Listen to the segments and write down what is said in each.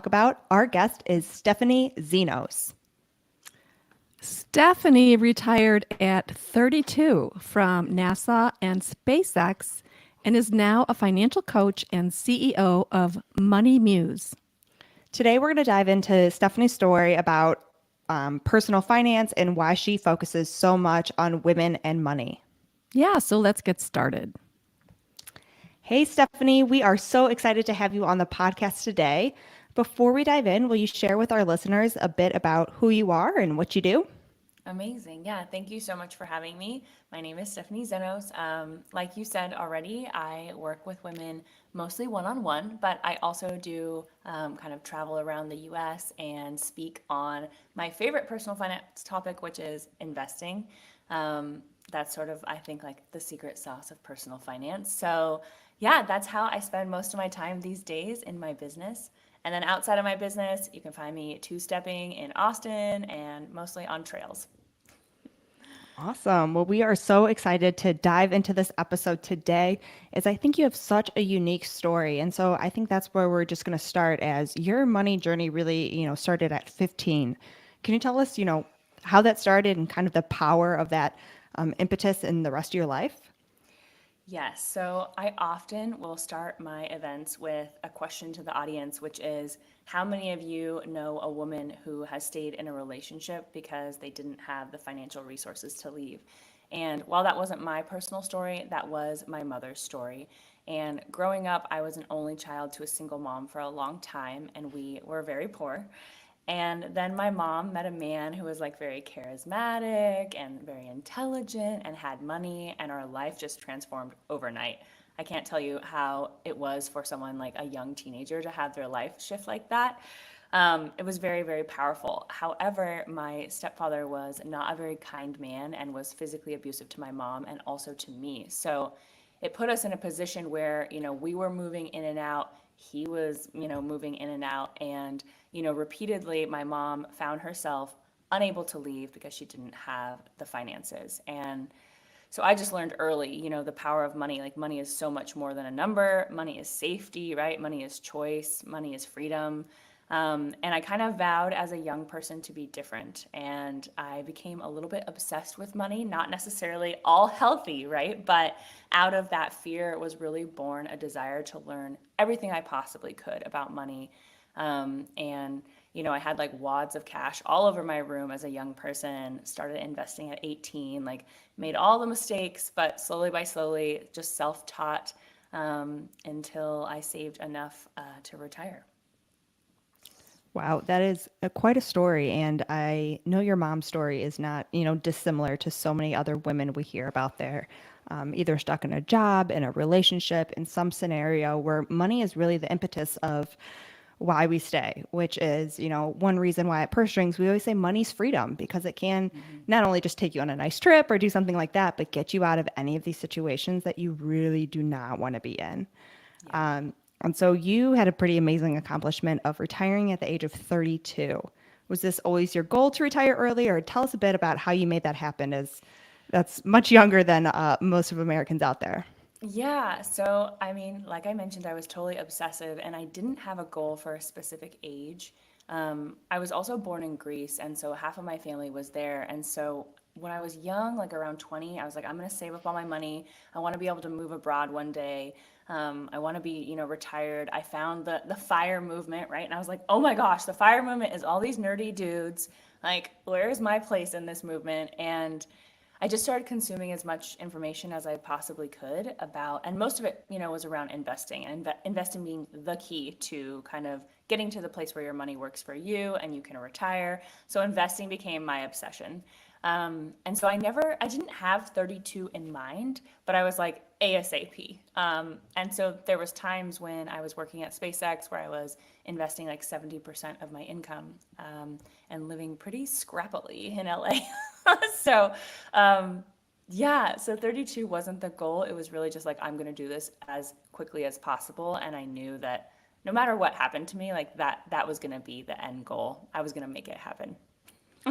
about. Our guest is Stephanie Zenos. Stephanie retired at 32 from NASA and SpaceX and is now a financial coach and CEO of Money Muse. Today, we're going to dive into Stephanie's story about personal finance and why she focuses so much on women and money. Yeah, so let's get started. Hey, Stephanie, we are so excited to have you on the podcast today. Before we dive in, will you share with our listeners a bit about who you are and what you do? Amazing. Yeah, thank you so much for having me. My name is Stephanie Zenos. Like you said already, I work with women mostly one-on-one, but I also do kind of travel around the US and speak on my favorite personal finance topic, which is investing. That's sort of, I think, like the secret sauce of personal finance. So, yeah, that's how I spend most of my time these days in my business. And then outside of my business, you can find me two-stepping in Austin and mostly on trails. Awesome. Well, we are so excited to dive into this episode today, as I think you have such a unique story. And so I think that's where we're just going to start, as your money journey really, started at 15. Can you tell us, how that started and kind of the power of that impetus in the rest of your life? Yes, so I often will start my events with a question to the audience, which is, how many of you know a woman who has stayed in a relationship because they didn't have the financial resources to leave? And while that wasn't my personal story, that was my mother's story. And growing up, I was an only child to a single mom for a long time, and we were very poor. And then my mom met a man who was like very charismatic and very intelligent and had money, and our life just transformed overnight. I can't tell you how it was for someone like a young teenager to have their life shift like that. It was very, very powerful. However, my stepfather was not a very kind man and was physically abusive to my mom and also to me. So it put us in a position where, we were moving in and out. He was, moving in and out. And, repeatedly, my mom found herself unable to leave because she didn't have the finances. And so I just learned early, the power of money. Like, money is so much more than a number. Money is safety, right? Money is choice. Money is freedom. And I kind of vowed as a young person to be different. And I became a little bit obsessed with money, not necessarily all healthy, right? But out of that fear was really born a desire to learn everything I possibly could about money. And I had like wads of cash all over my room as a young person, started investing at 18, like made all the mistakes, but slowly by slowly, just self-taught until I saved enough to retire. Wow, that is quite a story. And I know your mom's story is not, dissimilar to so many other women we hear about there. Either stuck in a job, in a relationship, in some scenario where money is really the impetus of why we stay, which is, one reason why at Purse Strings we always say money's freedom, because it can not only just take you on a nice trip or do something like that, but get you out of any of these situations that you really do not want to be in. Yeah. And so you had a pretty amazing accomplishment of retiring at the age of 32. Was this always your goal to retire early, or tell us a bit about how you made that happen, as that's much younger than most of Americans out there? Yeah, so I mean, like I mentioned, I was totally obsessive and I didn't have a goal for a specific age. I was also born in Greece, and so half of my family was there. And so when I was young, like around 20, I was like, I'm going to save up all my money. I want to be able to move abroad one day. I want to be, retired. I found the FIRE movement, right? And I was like, oh my gosh, the FIRE movement is all these nerdy dudes. Like, where's my place in this movement? And I just started consuming as much information as I possibly could about, and most of it, was around investing, and investing being the key to kind of getting to the place where your money works for you and you can retire. So investing became my obsession. And so I didn't have 32 in mind, but I was like ASAP. And so there was times when I was working at SpaceX where I was investing like 70% of my income, and living pretty scrappily in LA. So, yeah, so 32 wasn't the goal. It was really just like, I'm going to do this as quickly as possible. And I knew that no matter what happened to me, like that was going to be the end goal. I was going to make it happen.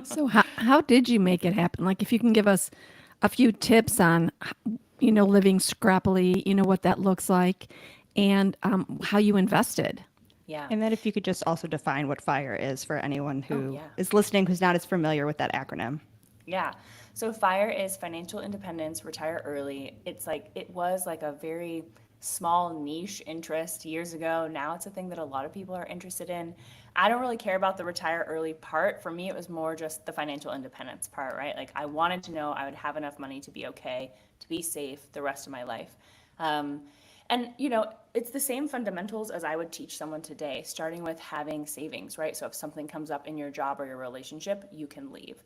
So how did you make it happen? Like if you can give us a few tips on, living scrappily, what that looks like, and how you invested. Yeah. And then if you could just also define what FIRE is for anyone Oh, who yeah. is listening who's not as familiar with that acronym. Yeah. So FIRE is financial independence, retire early. It's like it was like a very small niche interest years ago. Now it's a thing that a lot of people are interested in. I don't really care about the retire early part. For me, it was more just the financial independence part, right? Like I wanted to know I would have enough money to be okay, to be safe the rest of my life. Um, and it's the same fundamentals as I would teach someone today, starting with having savings, right? So if something comes up in your job or your relationship, you can leave.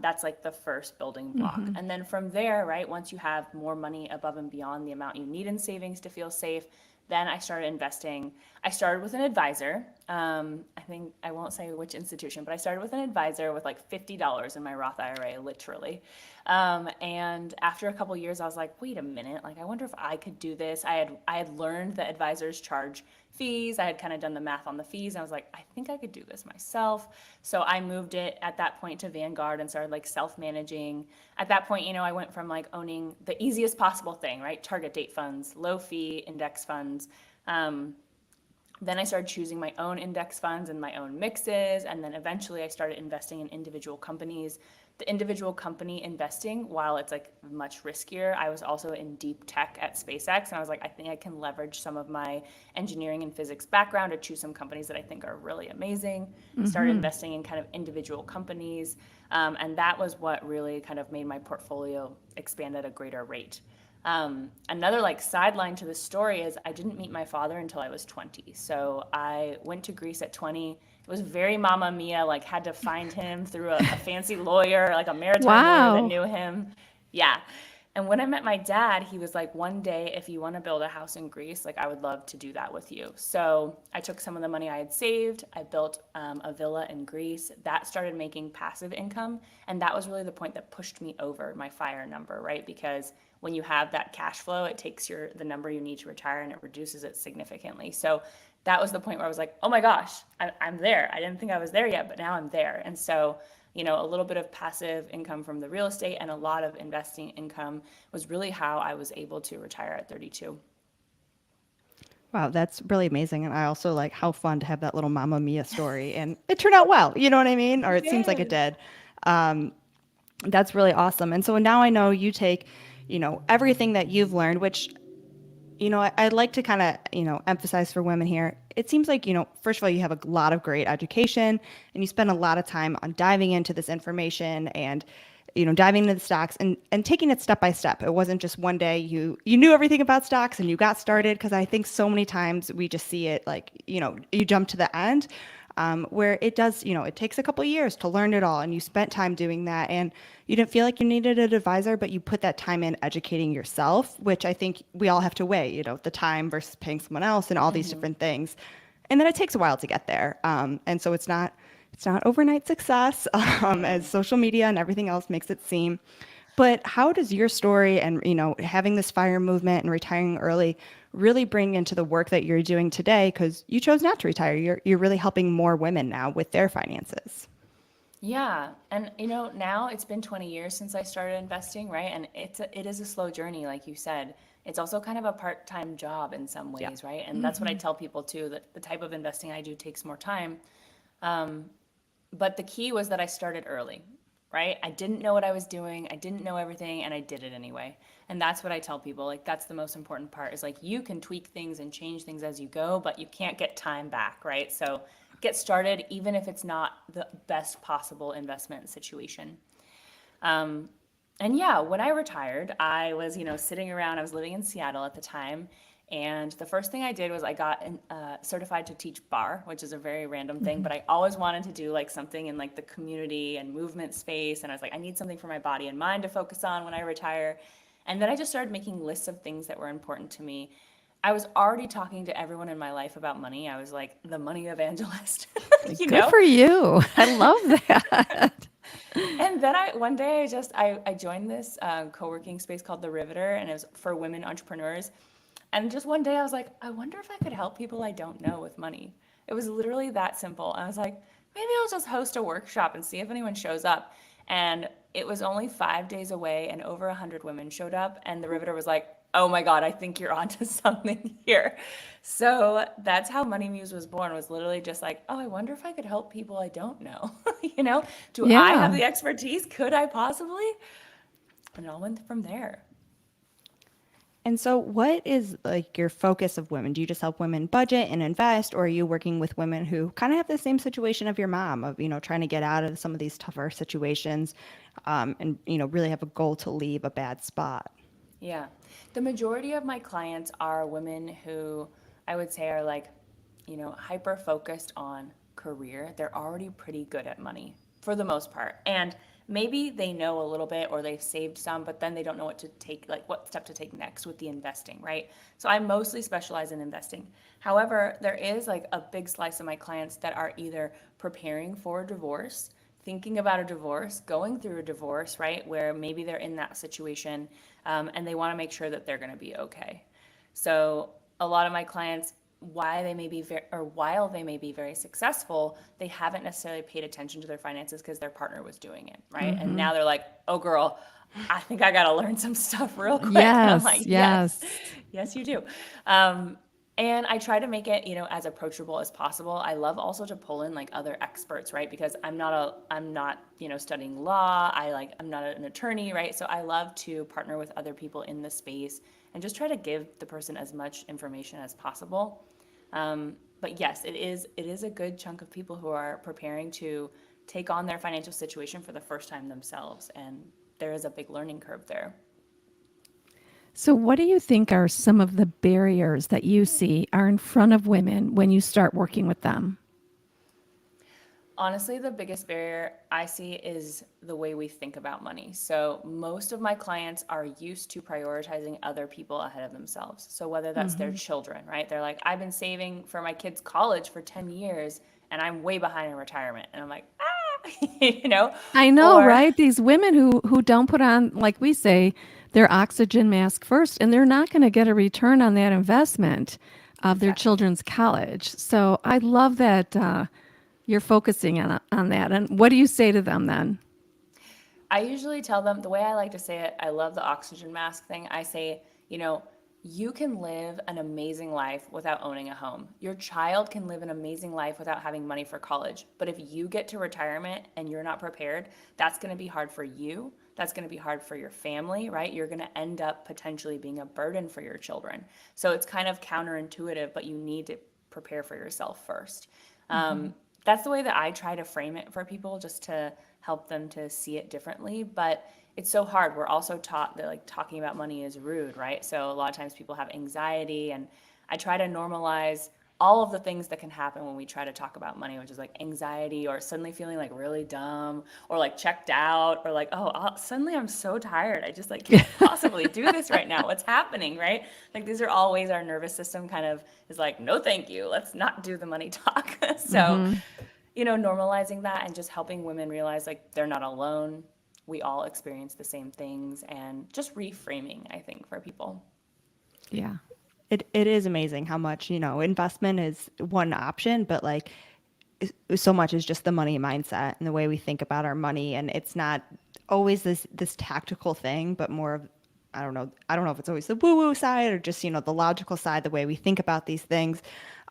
That's like the first building block. And then from there, right, once you have more money above and beyond the amount you need in savings to feel safe, then I started investing. I started with an advisor. I think I won't say which institution, but I started with an advisor with like $50 in my Roth IRA, literally. And after a couple years, I was like, wait a minute, like I wonder if I could do this. I had learned that advisors charge fees. I had kind of done the math on the fees, and I was like, I think I could do this myself. So I moved it at that point to Vanguard and started like self-managing. At that point, I went from like owning the easiest possible thing, right? Target date funds, low fee index funds. Then I started choosing my own index funds and my own mixes. And then eventually I started investing in individual companies. The individual company investing, while it's like much riskier, I was also in deep tech at SpaceX. And I was like, I think I can leverage some of my engineering and physics background to choose some companies that I think are really amazing. Started investing in kind of individual companies. And that was what really kind of made my portfolio expand at a greater rate. Another like sideline to the story is I didn't meet my father until I was 20. So I went to Greece at 20. It was very Mamma Mia, like had to find him through a fancy lawyer, like a maritime lawyer that Wow. knew him. Yeah. And when I met my dad, he was like, one day, if you want to build a house in Greece, like I would love to do that with you. So I took some of the money I had saved. I built a villa in Greece that started making passive income. And that was really the point that pushed me over my FIRE number, right? Because when you have that cash flow, it takes the number you need to retire and it reduces it significantly. So that was the point where I was like, oh my gosh, I'm there. I didn't think I was there yet, but now I'm there. And so a little bit of passive income from the real estate and a lot of investing income was really how I was able to retire at 32. Wow, that's really amazing. And I also like how fun to have that little Mamma Mia story. And it turned out well, you know what I mean? Or it seems like it Did. did. That's really awesome. And so now I know you take, everything that you've learned, which, I'd like to kind of, emphasize for women here. It seems like, first of all, you have a lot of great education and you spend a lot of time on diving into this information and, diving into the stocks and taking it step by step. It wasn't just one day you knew everything about stocks and you got started. Cause I think so many times we just see it like, you jump to the end. Where it does, it takes a couple years to learn it all, and you spent time doing that, and you didn't feel like you needed an advisor, but you put that time in educating yourself, which I think we all have to weigh, the time versus paying someone else and all these different things, and then it takes a while to get there, and so it's not overnight success, as social media and everything else makes it seem. But how does your story and having this FIRE movement and retiring early really bring into the work that you're doing today? Because you chose not to retire. You're really helping more women now with their finances. Yeah, and now it's been 20 years since I started investing, right? And it is a slow journey, like you said. It's also kind of a part-time job in some Yeah. ways, right? And that's what I tell people too, that the type of investing I do takes more time. But the key was that I started early, right? I didn't know what I was doing. I didn't know everything, and I did it anyway. And that's what I tell people. Like, that's the most important part is like you can tweak things and change things as you go, but you can't get time back, right? So get started, even if it's not the best possible investment situation. And yeah, when I retired, I was, sitting around, I was living in Seattle at the time. And the first thing I did was I got certified to teach bar, which is a very random thing, but I always wanted to do like something in like the community and movement space. And I was like, I need something for my body and mind to focus on when I retire. And then I just started making lists of things that were important to me. I was already talking to everyone in my life about money. I was like the money evangelist, Good for you. I love that. And then one day I joined this co-working space called The Riveter, and it was for women entrepreneurs. And just one day I was like, I wonder if I could help people I don't know with money. It was literally that simple. I was like, maybe I'll just host a workshop and see if anyone shows up. And it was only 5 days away, and over 100 women showed up. And The Riveter was like, oh my God, I think you're onto something here. So that's how Money Muse was born, was literally just like, oh, I wonder if I could help people I don't know. You know, do I have Yeah. the expertise? Could I possibly? And it all went from there. And so, what is like your focus of women? Do you just help women budget and invest, or are you working with women who kind of have the same situation of your mom, of trying to get out of some of these tougher situations, and really have a goal to leave a bad spot? Yeah. The majority of my clients are women who I would say are like, hyper focused on career. They're already pretty good at money for the most part. And maybe they know a little bit or they've saved some, but then they don't know what to take, like what step to take next with the investing, right? So I mostly specialize in investing. However, there is like a big slice of my clients that are either preparing for a divorce, thinking about a divorce, going through a divorce, right? Where maybe they're in that situation, and they want to make sure that they're going to be okay. So a lot of my clients, while they may be very successful, they haven't necessarily paid attention to their finances because their partner was doing it, right? And now they're like, oh girl, I think I got to learn some stuff real quick. And I'm Yes, like, yes, yes. yes, you do. And I try to make it, as approachable as possible. I love also to pull in like other experts, right? Because I'm not, studying law. I'm not an attorney, right? So I love to partner with other people in the space and just try to give the person as much information as possible. But yes, it is a good chunk of people who are preparing to take on their financial situation for the first time themselves, and there is a big learning curve there. So, what do you think are some of the barriers that you see are in front of women when you start working with them? Honestly, the biggest barrier I see is the way we think about money. So, most of my clients are used to prioritizing other people ahead of themselves. So, whether that's their children, right? They're like, I've been saving for my kids' college for 10 years and I'm way behind in retirement. And I'm like, you know, I know, or right? These women who don't put on, like we say, their oxygen mask first, and they're not going to get a return on that investment of their exactly. children's college. So I love that you're focusing on that. And what do you say to them then? I usually tell them the way I like to say it, I love the oxygen mask thing. I say, you can live an amazing life without owning a home. Your child can live an amazing life without having money for college. But if you get to retirement and you're not prepared, that's going to be hard for you. That's going to be hard for your family, right? You're going to end up potentially being a burden for your children. So it's kind of counterintuitive, but you need to prepare for yourself first. That's the way that I try to frame it for people, just to help them to see it differently. But it's so hard. We're also taught that like talking about money is rude, right? So a lot of times people have anxiety, and I try to normalize all of the things that can happen when we try to talk about money, which is like anxiety or suddenly feeling like really dumb or like checked out or like, oh, suddenly I'm so tired. I just like can't possibly do this right now. What's happening, right? Like these are all ways our nervous system kind of is like, no, thank you. Let's not do the money talk. So, normalizing that and just helping women realize like they're not alone. We all experience the same things, and just reframing, I think, for people. Yeah. It is amazing how much, investment is one option, but like so much is just the money mindset and the way we think about our money. And it's not always this tactical thing, but more of, I don't know if it's always the woo woo side or just, the logical side, the way we think about these things.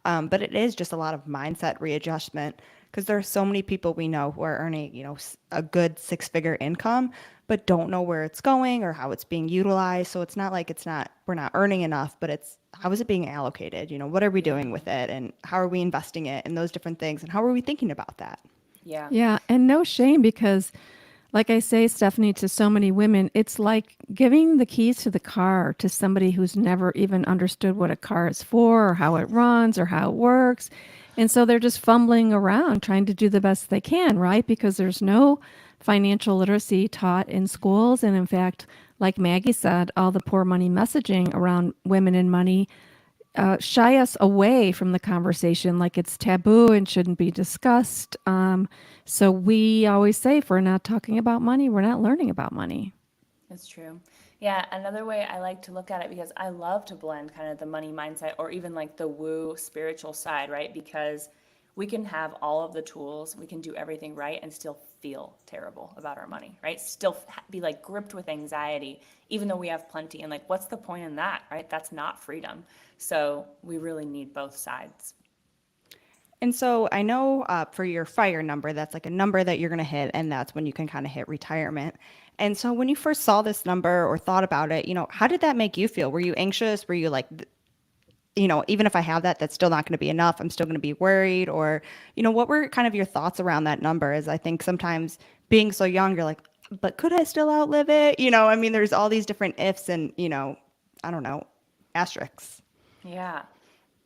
But it is just a lot of mindset readjustment, because there are so many people we know who are earning, a good 6-figure income, but don't know where it's going or how it's being utilized. So it's not like we're not earning enough, but it's how is it being allocated? What are we doing with it, and how are we investing it, and those different things, and how are we thinking about that? Yeah. Yeah. And no shame because, like I say, Stephanie, to so many women, it's like giving the keys to the car to somebody who's never even understood what a car is for or how it runs or how it works. And so they're just fumbling around trying to do the best they can, right? Because there's no financial literacy taught in schools. And in fact, like Maggie said, all the poor money messaging around women and money shy us away from the conversation, like it's taboo and shouldn't be discussed. So we always say, if we're not talking about money, we're not learning about money. That's true. Yeah, another way I like to look at it, because I love to blend kind of the money mindset or even like the woo spiritual side, right? Because we can have all of the tools, we can do everything right and still feel terrible about our money, right? Still be like gripped with anxiety, even though we have plenty. And like, what's the point in that, right? That's not freedom. So we really need both sides. And so I know for your fire number, that's like a number that you're going to hit, and that's when you can kind of hit retirement. And so when you first saw this number or thought about it, how did that make you feel? Were you anxious? Were you like, even if I have that, that's still not going to be enough. I'm still going to be worried. Or, what were kind of your thoughts around that number? As I think sometimes being so young, you're like, but could I still outlive it? I mean, there's all these different ifs and, I don't know, asterisks. Yeah.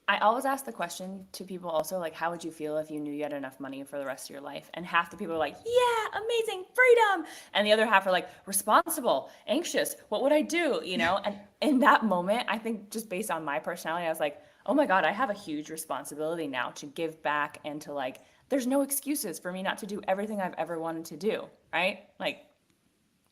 I always ask the question to people also, like, how would you feel if you knew you had enough money for the rest of your life? And half the people are like, yeah, amazing, freedom. And the other half are like, responsible, anxious, what would I do? And in that moment, I think just based on my personality, I was like, oh my God, I have a huge responsibility now to give back and to like, there's no excuses for me not to do everything I've ever wanted to do, right? Like,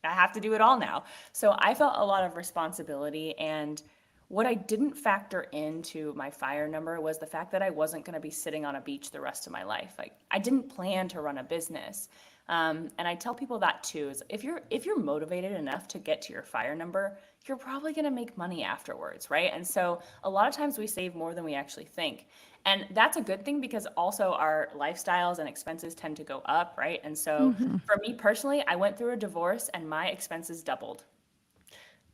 I have to do it all now. So I felt a lot of responsibility. And what I didn't factor into my fire number was the fact that I wasn't going to be sitting on a beach the rest of my life. Like, I didn't plan to run a business. And I tell people that too, is if you're motivated enough to get to your fire number, you're probably going to make money afterwards, right? And so a lot of times we save more than we actually think. And that's a good thing because also our lifestyles and expenses tend to go up, right? And so for me personally, I went through a divorce and my expenses doubled.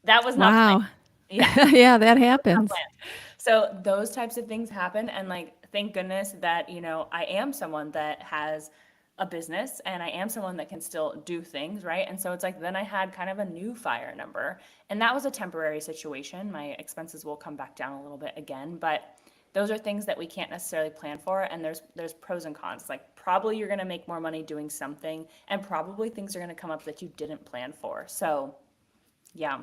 That was not Wow. planned. Yeah. Yeah, that happens. So those types of things happen. And like, thank goodness that, I am someone that has a business and I am someone that can still do things, right? And so it's like, then I had kind of a new fire number. And that was a temporary situation. My expenses will come back down a little bit again, but those are things that we can't necessarily plan for. And there's pros and cons. Like, probably you're going to make more money doing something, and probably things are going to come up that you didn't plan for. So yeah.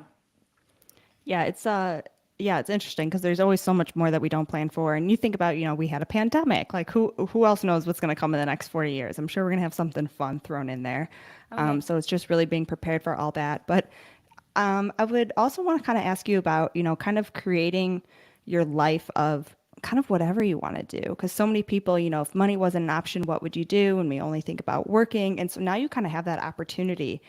It's interesting because there's always so much more that we don't plan for. And you think about, we had a pandemic. Like who else knows what's going to come in the next 40 years? I'm sure we're going to have something fun thrown in there. Okay. So it's just really being prepared for all that. But I would also want to kind of ask you about, kind of creating your life of kind of whatever you want to do. Because so many people, if money wasn't an option, what would you do? And we only think about working. And so now you kind of have that opportunity.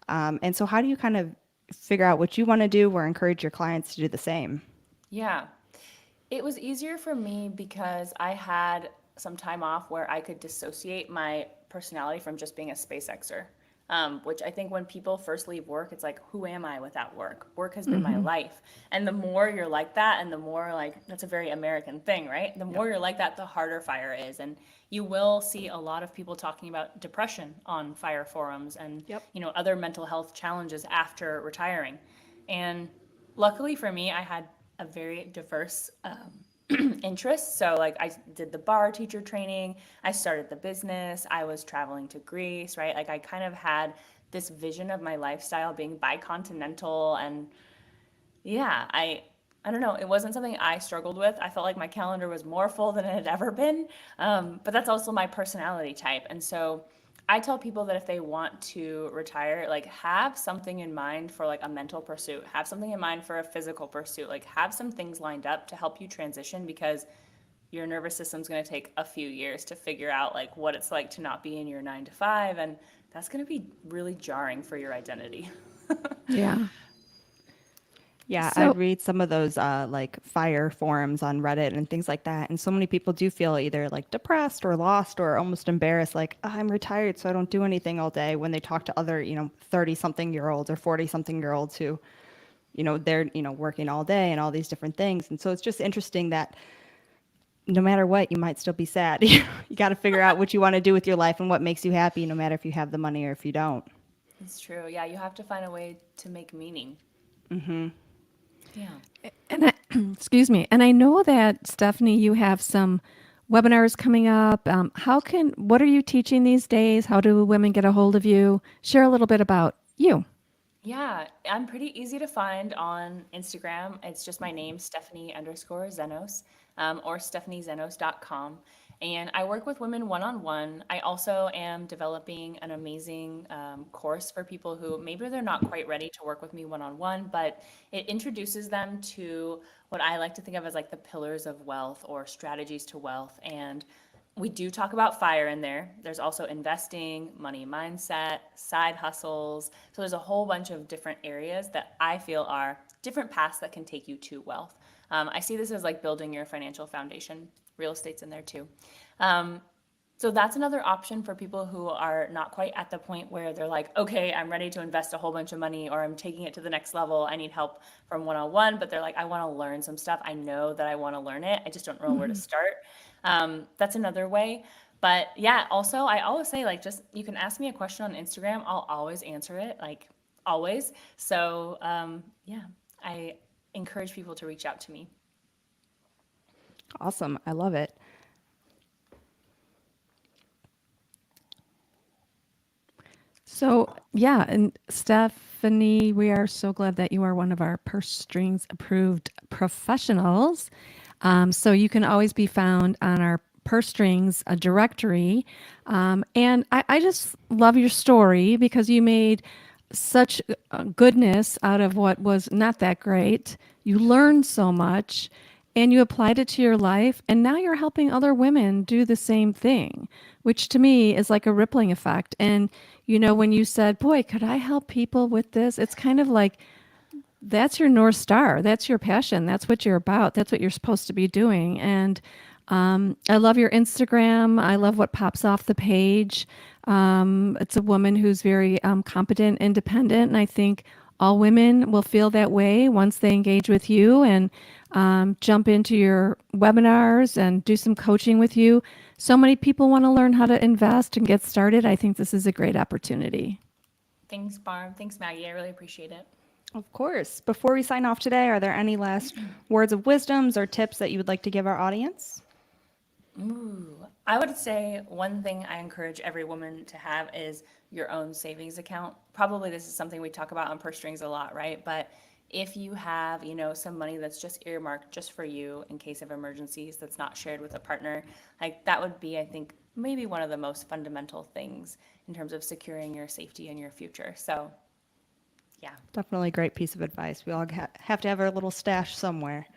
And so how do you kind of figure out what you want to do or encourage your clients to do the same? Yeah. It was easier for me because I had some time off where I could dissociate my personality from just being a SpaceXer. Which I think when people first leave work, it's like, who am I without work? Work has been my life. And the more you're like that, and the more like, that's a very American thing, right? The more you're like that, the harder fire is. And you will see a lot of people talking about depression on fire forums and, Yep. other mental health challenges after retiring. And luckily for me, I had a very diverse interests. So like I did the bar teacher training, I started the business, I was traveling to Greece, right? Like I kind of had this vision of my lifestyle being bicontinental. And yeah, I don't know, it wasn't something I struggled with. I felt like my calendar was more full than it had ever been. But that's also my personality type. And so I tell people that if they want to retire, like have something in mind for like a mental pursuit, have something in mind for a physical pursuit, like have some things lined up to help you transition, because your nervous system's going to take a few years to figure out like what it's like to not be in your 9 to 5, and that's going to be really jarring for your identity. Yeah. Yeah, I So, read some of those like fire forums on Reddit and things like that. And so many people do feel either like depressed or lost or almost embarrassed, like, "Oh, I'm retired, so I don't do anything all day," when they talk to other, 30 something year olds or 40 something year olds who, they're, working all day and all these different things. And so it's just interesting that no matter what, you might still be sad. You got to figure out what you want to do with your life and what makes you happy, no matter if you have the money or if you don't. It's true. Yeah, you have to find a way to make meaning. Yeah. and I, excuse me. And I know that, Stephanie, you have some webinars coming up. What are you teaching these days? How do women get a hold of you? Share a little bit about you. Yeah, I'm pretty easy to find on Instagram. It's just my name, Stephanie_Zenos, or stephaniezenos.com. And I work with women one-on-one. I also am developing an amazing course for people who maybe they're not quite ready to work with me one-on-one, but it introduces them to what I like to think of as like the pillars of wealth or strategies to wealth. And We do talk about FIRE in there. There's also investing, money mindset, side hustles. So there's a whole bunch of different areas that I feel are different paths that can take you to wealth. I see this as like building your financial foundation. Real estate's in there too. So that's another option for people who are not quite at the point where they're like, okay, I'm ready to invest a whole bunch of money, or I'm taking it to the next level. I need help from one-on-one, but they're like, I want to learn some stuff. I know that I want to learn it. I just don't know where to start. That's another way. But yeah, also, I always say, like, just you can ask me a question on Instagram. I'll always answer it, like always. So yeah, I encourage people to reach out to me. Awesome. I love it. So, yeah, and Stephanie, we are so glad that you are one of our Purse Strings approved professionals. So you can always be found on our Purse Strings directory. And I just love your story because you made such goodness out of what was not that great. You learned so much and you applied it to your life, and now you're helping other women do the same thing, which to me is like a rippling effect. And when you said, boy, could I help people with this, it's kind of like that's your North Star, that's your passion, that's what you're about, that's what you're supposed to be doing. And I love your Instagram. I love what pops off the page. It's a woman who's very competent, independent, and I think all women will feel that way once they engage with you and jump into your webinars and do some coaching with you. So many people want to learn how to invest and get started. I think this is a great opportunity. Thanks, Barb. Thanks, Maggie. I really appreciate it. Of course. Before we sign off today, are there any last words of wisdoms or tips that you would like to give our audience? Ooh, I would say one thing I encourage every woman to have is your own savings account. Probably this is something we talk about on Purse Strings a lot, right? But if you have, some money that's just earmarked just for you in case of emergencies that's not shared with a partner, like that would be, I think, maybe one of the most fundamental things in terms of securing your safety and your future. So, yeah. Definitely a great piece of advice. We all have to have our little stash somewhere.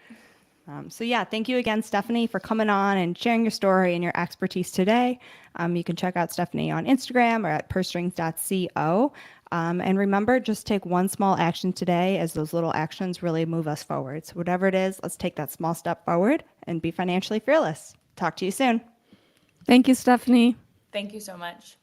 So yeah, thank you again, Stephanie, for coming on and sharing your story and your expertise today. You can check out Stephanie on Instagram or at pursestrings.co. And remember, just take one small action today, as those little actions really move us forward. So whatever it is, let's take that small step forward and be financially fearless. Talk to you soon. Thank you, Stephanie. Thank you so much.